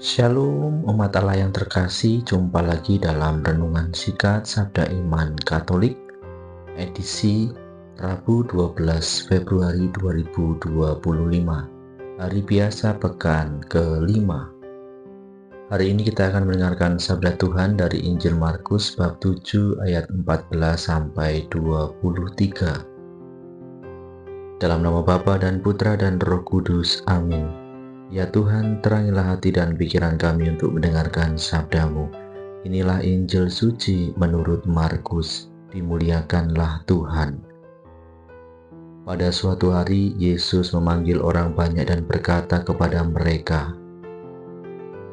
Shalom umat Allah yang terkasih, jumpa lagi dalam Renungan Singkat Sabda Iman Katolik edisi Rabu 12 Februari 2025, hari biasa pekan kelima. Hari ini kita akan mendengarkan sabda Tuhan dari Injil Markus bab 7 ayat 14 sampai 23. Dalam nama Bapa dan Putra dan Roh Kudus, amin. Ya Tuhan, terangilah hati dan pikiran kami untuk mendengarkan sabda-Mu. Inilah Injil suci menurut Markus. Dimuliakanlah Tuhan. Pada suatu hari, Yesus memanggil orang banyak dan berkata kepada mereka,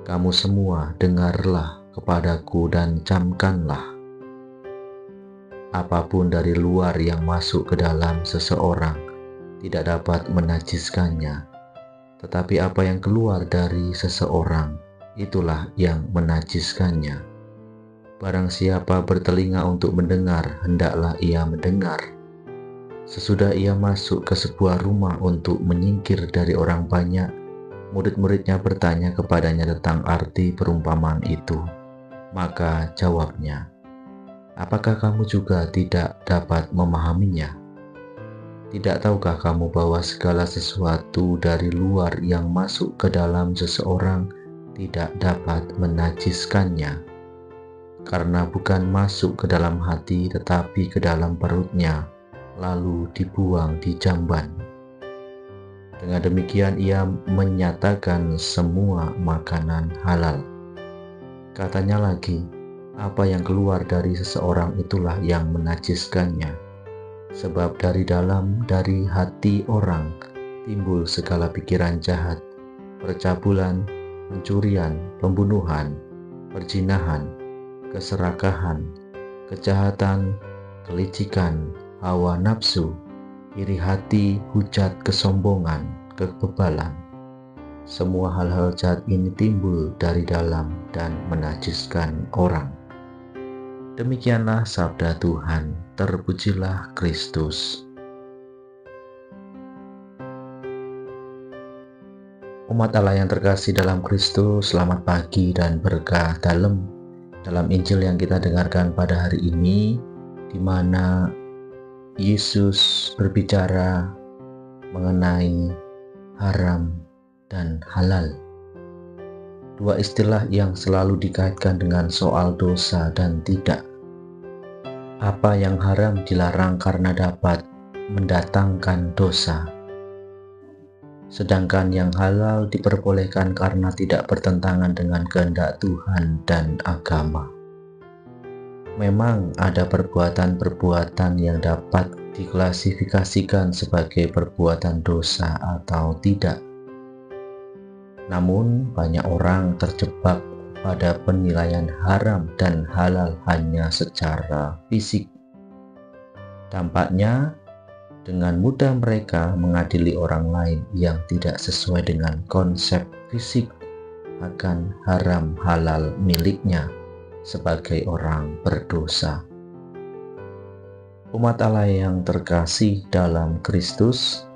"Kamu semua dengarlah kepadaku dan camkanlah. Apapun dari luar yang masuk ke dalam seseorang tidak dapat menajiskannya. Tetapi apa yang keluar dari seseorang, itulah yang menajiskannya. Barang siapa bertelinga untuk mendengar, hendaklah ia mendengar." Sesudah ia masuk ke sebuah rumah untuk menyingkir dari orang banyak, murid-muridnya bertanya kepadanya tentang arti perumpamaan itu. Maka jawabnya, "Apakah kamu juga tidak dapat memahaminya? Tidak tahukah kamu bahwa segala sesuatu dari luar yang masuk ke dalam seseorang tidak dapat menajiskannya? Karena bukan masuk ke dalam hati tetapi ke dalam perutnya, lalu dibuang di jamban." Dengan demikian ia menyatakan semua makanan halal. Katanya lagi, apa yang keluar dari seseorang itulah yang menajiskannya. Sebab dari hati orang timbul segala pikiran jahat, percabulan, pencurian, pembunuhan, perzinahan, keserakahan, kejahatan, kelicikan, hawa nafsu, iri hati, hujat, kesombongan, kekebalan. Semua hal-hal jahat ini timbul dari dalam dan menajiskan orang. Demikianlah sabda Tuhan. Terpujilah Kristus. Umat Allah yang terkasih dalam Kristus, selamat pagi dan berkah dalam Injil yang kita dengarkan pada hari ini, di mana Yesus berbicara mengenai haram dan halal. Dua istilah yang selalu dikaitkan dengan soal dosa dan tidak. Apa yang haram dilarang karena dapat mendatangkan dosa, sedangkan yang halal diperbolehkan karena tidak bertentangan dengan kehendak Tuhan dan agama. Memang ada perbuatan-perbuatan yang dapat diklasifikasikan sebagai perbuatan dosa atau tidak. Namun banyak orang terjebak pada penilaian haram dan halal hanya secara fisik. Dampaknya, dengan mudah mereka mengadili orang lain yang tidak sesuai dengan konsep fisik akan haram halal miliknya sebagai orang berdosa. Umat Allah yang terkasih dalam Kristus,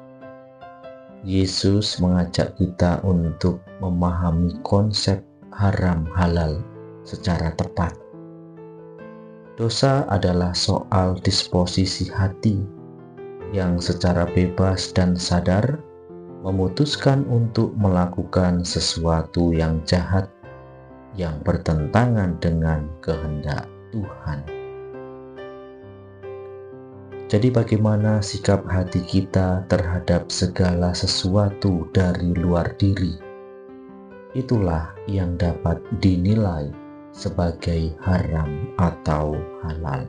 Yesus mengajak kita untuk memahami konsep haram halal secara tepat. Dosa adalah soal disposisi hati yang secara bebas dan sadar memutuskan untuk melakukan sesuatu yang jahat yang bertentangan dengan kehendak Tuhan. Jadi bagaimana sikap hati kita terhadap segala sesuatu dari luar diri? Itulah yang dapat dinilai sebagai haram atau halal.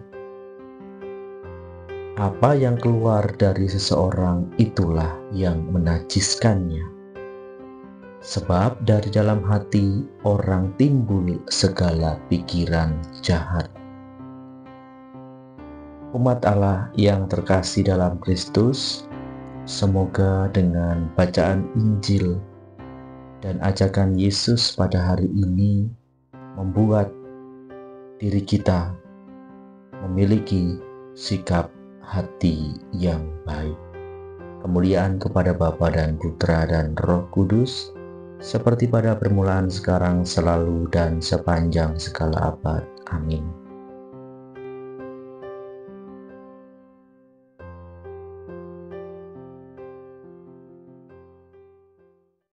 Apa yang keluar dari seseorang itulah yang menajiskannya. Sebab dari dalam hati orang timbul segala pikiran jahat. Umat Allah yang terkasih dalam Kristus, semoga dengan bacaan Injil dan ajakan Yesus pada hari ini membuat diri kita memiliki sikap hati yang baik. Kemuliaan kepada Bapa dan Putra dan Roh Kudus, seperti pada permulaan sekarang selalu dan sepanjang segala abad. Amin.